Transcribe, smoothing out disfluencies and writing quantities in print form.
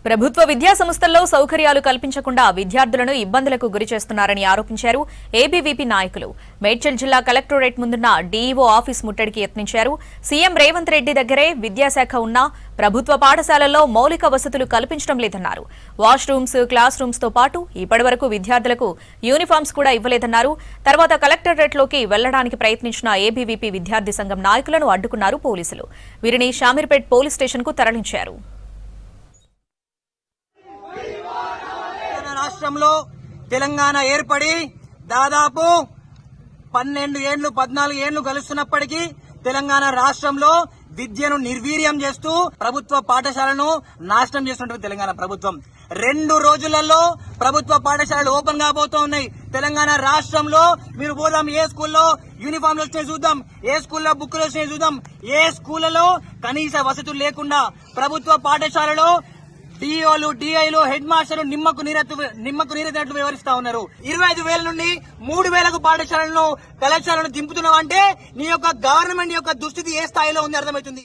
ప్రభుత్వ విద్యా సంస్థల్లో సౌకర్యాలు కల్పించకుండా విద్యార్థులను ఇబ్బందులకు గురి చేస్తున్నారని ఆరోపించారు ఏబీవీపీ నాయకులు. మేడ్చల్ జిల్లా కలెక్టరేట్ ముందున్న డీఈఓ ఆఫీస్ ముట్టడికి యత్నించారు. సీఎం రేవంత్ రెడ్డి దగ్గరే విద్యాశాఖ ఉన్నా ప్రభుత్వ పాఠశాలల్లో మౌలిక వసతులు కల్పించడం లేదన్నారు. వాష్రూమ్స్, క్లాస్ రూమ్స్ తో పాటు ఇప్పటివరకు విద్యార్థులకు యూనిఫామ్స్ కూడా ఇవ్వలేదన్నారు. తర్వాత కలెక్టరేట్లోకి వెళ్లడానికి ప్రయత్నించిన ఏబీవీపీ విద్యార్థి సంఘం నాయకులను అడ్డుకున్నారు పోలీసులు. వీరిని షామీర్పేట్ పోలీస్ స్టేషన్ కు తరలించారు. రాష్ట్రంలో తెలంగాణ ఏర్పడి దాదాపు 12 ఏళ్లు 14 ఏళ్లు గడుస్తున్నప్పటికీ తెలంగాణ రాష్ట్రంలో విద్యను నిర్వీర్యం చేస్తూ ప్రభుత్వ పాఠశాలను నాశనం చేస్తున్నటువంటి తెలంగాణ ప్రభుత్వం 2 రోజులలో ప్రభుత్వ పాఠశాలలు ఓపెన్ కాబోతూ ఉన్నాయి. తెలంగాణ రాష్ట్రంలో మీరు పోదాం, ఏ స్కూల్లో యూనిఫామ్లు వచ్చినాయి చూద్దాం, ఏ స్కూల్లో బుక్కులు వచ్చినాయి చూద్దాం. ఏ స్కూళ్లలో కనీస వసతులు లేకుండా ప్రభుత్వ పాఠశాలలో డిఓలు, డిఐలు, హెడ్ మాస్టర్లు నిమ్మకు నీరెత్తినట్లు వివరిస్తా ఉన్నారు. 25,000 నుండి 3,000 పాఠశాలను కళాశాలను దింపుతున్నావు అంటే నీ యొక్క గవర్నమెంట్ యొక్క దుస్థితి ఏ స్థాయిలో ఉంది అర్థమవుతుంది.